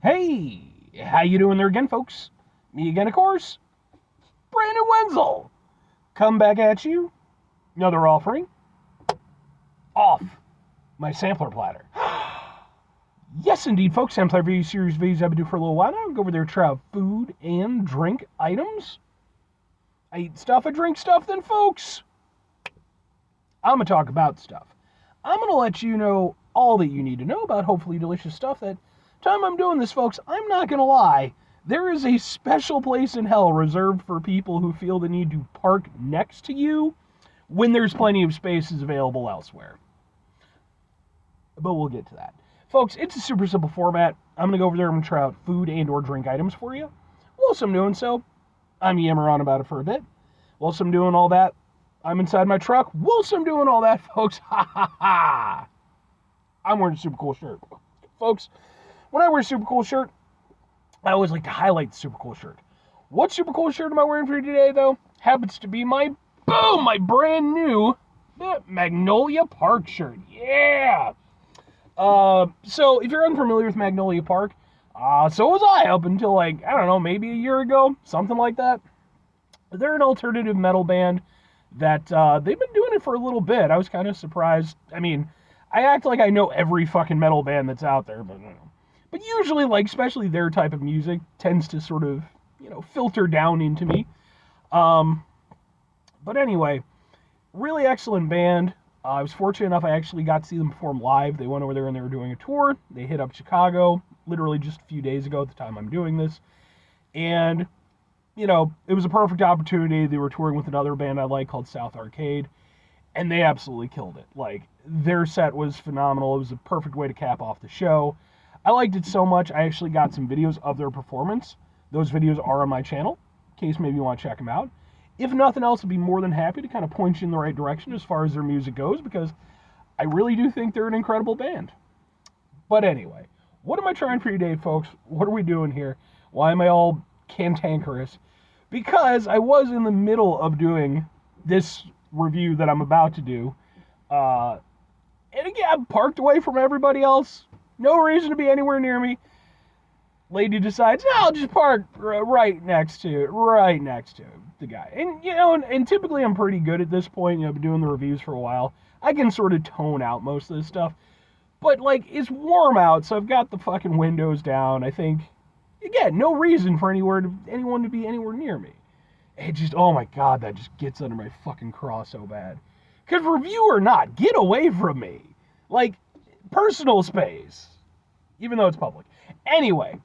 Hey, how you doing there again, folks? Me again, of course, Brandon Wenzel. Come back at you, another offering, off my sampler platter. Yes, indeed, folks, sampler video series videos I've been doing for a little while now. Go over there, try out food and drink items. I eat stuff, I drink stuff, then, folks, I'm going to talk about stuff. I'm going to let you know all that you need to know about hopefully delicious stuff. That time I'm doing this, folks, I'm not going to lie. There is a special place in hell reserved for people who feel the need to park next to you when there's plenty of spaces available elsewhere. But we'll get to that. Folks, it's a super simple format. I'm going to go over there and try out food and or drink items for you. Whilst I'm doing so, I'm yammering on about it for a bit. Whilst I'm doing all that, I'm inside my truck. Whilst I'm doing all that, folks, I'm wearing a super cool shirt. Folks, when I wear a super cool shirt, I always like to highlight the super cool shirt. What super cool shirt am I wearing for you today, though? Happens to be my brand new Magnolia Park shirt. Yeah! So if you're unfamiliar with Magnolia Park, so was I up until I don't know, maybe a year ago, something like that. They're an alternative metal band that they've been doing it for a little bit. I was kind of surprised. I mean, I act like I know every fucking metal band that's out there, but usually, especially their type of music tends to sort of, filter down into me. But anyway, really excellent band. I was fortunate enough I actually got to see them perform live. They went over there and they were doing a tour. They hit up Chicago literally just a few days ago at the time I'm doing this. And, it was a perfect opportunity. They were touring with another band I like called South Arcade, and they absolutely killed it. Their set was phenomenal. It was a perfect way to cap off the show. I liked it so much, I actually got some videos of their performance. Those videos are on my channel, in case maybe you want to check them out. If nothing else, I'd be more than happy to kind of point you in the right direction as far as their music goes, because I really do think they're an incredible band. But anyway, what am I trying for you today, folks? What are we doing here? Why am I all cantankerous? Because I was in the middle of doing this review that I'm about to do. And again, I'm parked away from everybody else. No reason to be anywhere near me. Lady decides, no, I'll just park right next to the guy. And, and typically I'm pretty good at this point. I've been doing the reviews for a while. I can sort of tone out most of this stuff. But, it's warm out, so I've got the fucking windows down. I think, again, no reason for anyone to be anywhere near me. It just, oh my God, that just gets under my fucking craw so bad. Because review or not, get away from me. Personal space. Even though it's public. Anyway,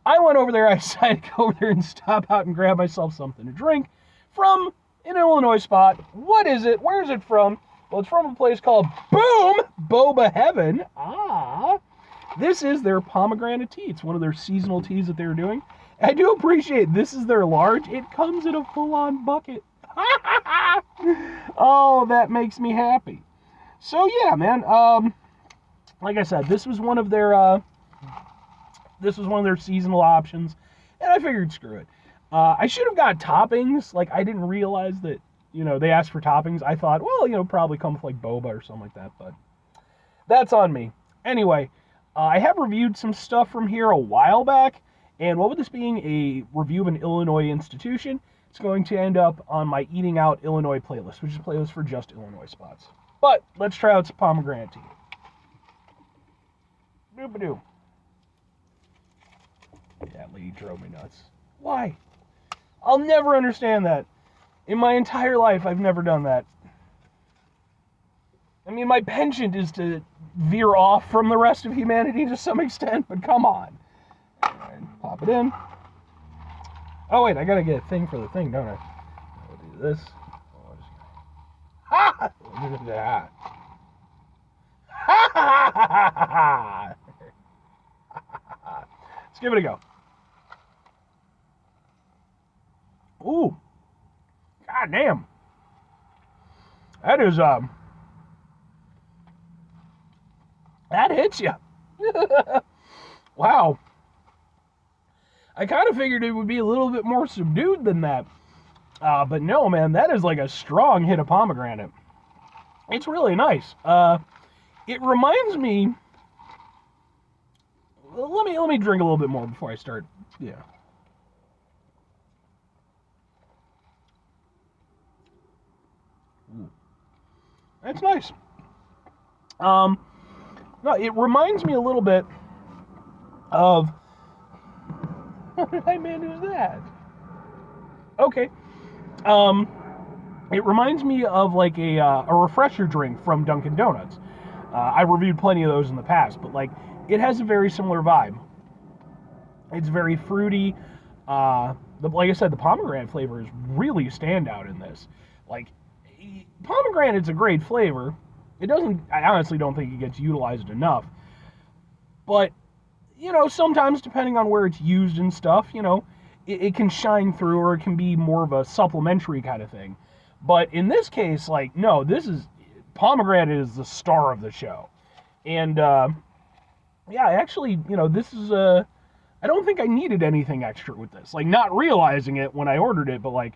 I went over there. I decided to go over there and stop out and grab myself something to drink from an Illinois spot. What is it? Where is it from? Well, it's from a place called Boba Heaven. This is their pomegranate tea. It's one of their seasonal teas that they're doing. I do appreciate this is their large. It comes in a full-on bucket. Oh, that makes me happy. So yeah, man. Like I said, this was one of their seasonal options, and I figured screw it. I should have got toppings. I didn't realize that they asked for toppings. I thought, well, probably come with boba or something like that, but that's on me. Anyway, I have reviewed some stuff from here a while back, and what with this being a review of an Illinois institution, it's going to end up on my Eating Out Illinois playlist, which is a playlist for just Illinois spots. But let's try out some pomegranate tea. Doop-a-doo. That lady drove me nuts. Why? I'll never understand that. In my entire life, I've never done that. I mean, my penchant is to veer off from the rest of humanity to some extent, but come on. Alright, pop it in. Oh, wait, I gotta get a thing for the thing, don't I? I'll do this. Ha! Look at that. Ha ha ha ha ha! Let's give it a go. Ooh. God damn. That is, that hits you. Wow. I kind of figured it would be a little bit more subdued than that. But no, man, that is a strong hit of pomegranate. It's really nice. It reminds me a let me drink a little bit more before I start. Yeah. That's nice. No, it reminds me a little bit of. What did I manage that? Okay. It reminds me of like a refresher drink from Dunkin' Donuts. I've reviewed plenty of those in the past, but like it has a very similar vibe. It's very fruity. Like I said, the pomegranate flavors really stand out in this. Like pomegranate's a great flavor. It doesn't. I honestly don't think it gets utilized enough. But sometimes depending on where it's used and stuff, it can shine through, or it can be more of a supplementary kind of thing. But in this case, like, no, this is pomegranate is the star of the show. And yeah, actually, this is I don't think I needed anything extra with this. Like, not realizing it when I ordered it, but like,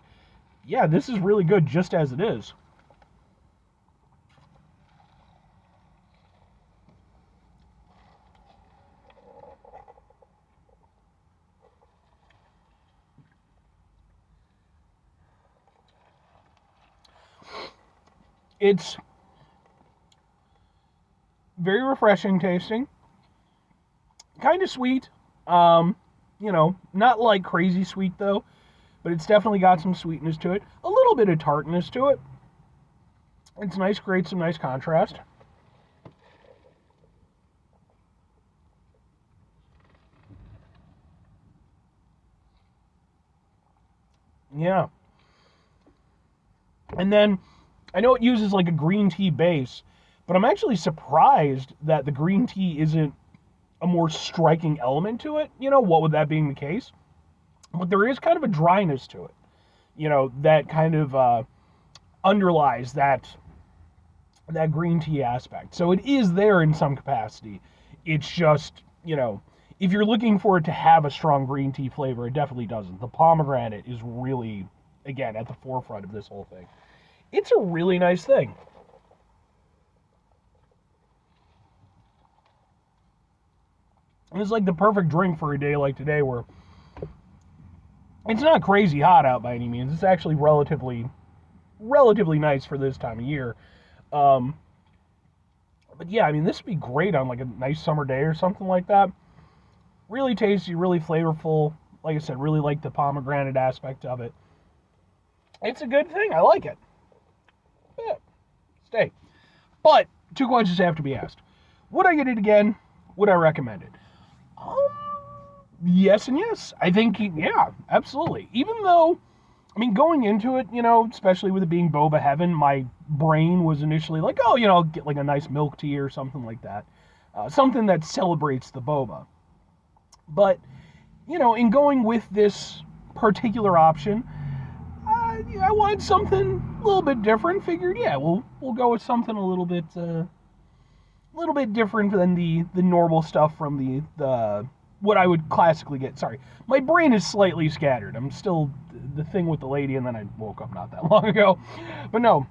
yeah, this is really good just as it is. It's very refreshing tasting, kind of sweet. Not like crazy sweet though, but it's definitely got some sweetness to it. A little bit of tartness to it. It's nice, creates some nice contrast. Yeah. And then I know it uses like a green tea base, but I'm actually surprised that the green tea isn't a more striking element to it. What would that being the case? But there is kind of a dryness to it. That kind of underlies that green tea aspect. So it is there in some capacity. It's just, if you're looking for it to have a strong green tea flavor, it definitely doesn't. The pomegranate is really, again, at the forefront of this whole thing. It's a really nice thing. And it's like the perfect drink for a day like today where it's not crazy hot out by any means. It's actually relatively nice for this time of year. But yeah, I mean, this would be great on like a nice summer day or something like that. Really tasty, really flavorful. Like I said, really like the pomegranate aspect of it. It's a good thing. I like it. Yeah, stay. But two questions have to be asked. Would I get it again? Would I recommend it? Yes and yes. I think, yeah, absolutely. Even though, I mean, going into it, especially with it being Boba Heaven, my brain was initially like, oh, get like a nice milk tea or something like that. Something that celebrates the Boba. But, in going with this particular option, I wanted something a little bit different. Figured, yeah, we'll go with something a little bit different than the normal stuff from the what I would classically get. Sorry, my brain is slightly scattered. I'm still the thing with the lady, and then I woke up not that long ago. But no,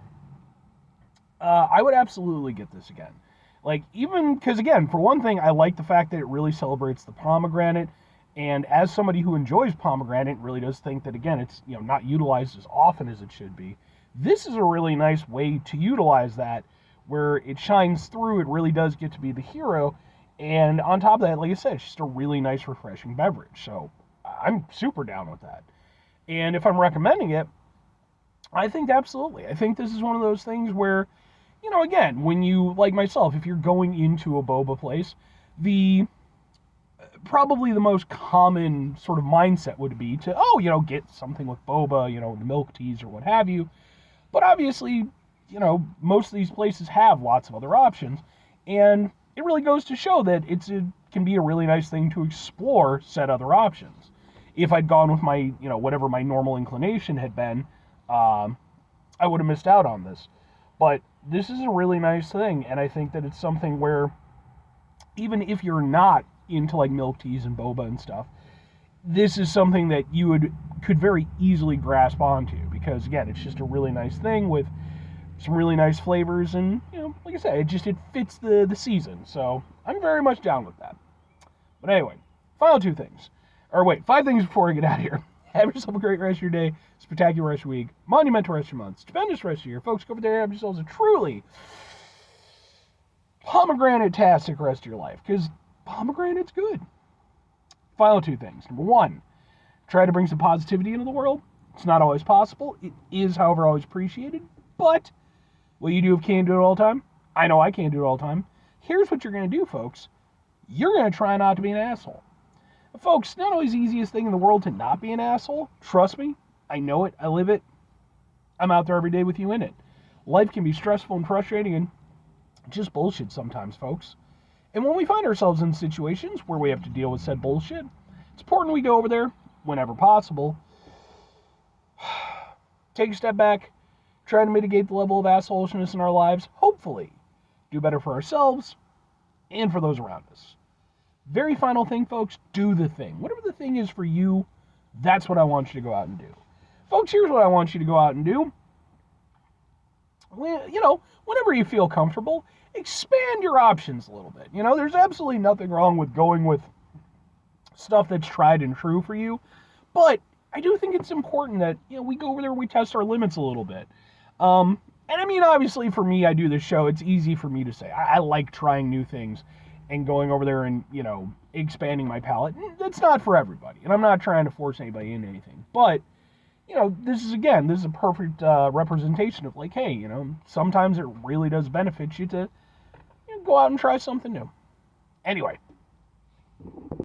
I would absolutely get this again. Like, even because, again, for one thing, I like the fact that it really celebrates the pomegranate. And as somebody who enjoys pomegranate, really does think that, again, it's not utilized as often as it should be. This is a really nice way to utilize that, where it shines through. It really does get to be the hero. And on top of that, like I said, it's just a really nice, refreshing beverage. So I'm super down with that. And if I'm recommending it, I think absolutely. I think this is one of those things where, again, when you, like myself, if you're going into a boba place, probably the most common sort of mindset would be to, get something with boba, the milk teas or what have you. But obviously, most of these places have lots of other options. And it really goes to show that it can be a really nice thing to explore said other options. If I'd gone with my, whatever my normal inclination had been, I would have missed out on this. But this is a really nice thing, and I think that it's something where, even if you're not into like milk teas and boba and stuff, this is something that you could very easily grasp onto, because again, it's just a really nice thing with some really nice flavors, and like I said, it fits the season. So I'm very much down with that. But anyway, final 2 things. Or wait, 5 things before I get out of here. Have yourself a great rest of your day, spectacular rest of your week, monumental rest of your month, stupendous rest of your year. Folks, go over there and have yourselves a truly pomegranate-tastic rest of your life, because pomegranate's good. Final 2 things. Number 1, try to bring some positivity into the world. It's not always possible. It is, however, always appreciated. But will you do if you can't do it all the time? I know I can't do it all the time. Here's what you're going to do, folks. You're going to try not to be an asshole. Folks, not always the easiest thing in the world to not be an asshole. Trust me. I know it. I live it. I'm out there every day with you in it. Life can be stressful and frustrating and just bullshit sometimes, folks. And when we find ourselves in situations where we have to deal with said bullshit, it's important we go over there whenever possible. Take a step back, try to mitigate the level of assholishness in our lives, hopefully do better for ourselves and for those around us. Very final thing, folks, do the thing. Whatever the thing is for you, that's what I want you to go out and do. Folks, here's what I want you to go out and do. Whenever you feel comfortable, expand your options a little bit. There's absolutely nothing wrong with going with stuff that's tried and true for you, but I do think it's important that, we go over there and we test our limits a little bit. And I mean, obviously for me, I do this show, it's easy for me to say. I like trying new things and going over there and, expanding my palate. That's not for everybody, and I'm not trying to force anybody into anything. But, this is a perfect representation of like, hey, sometimes it really does benefit you to go out and try something new. Anyway.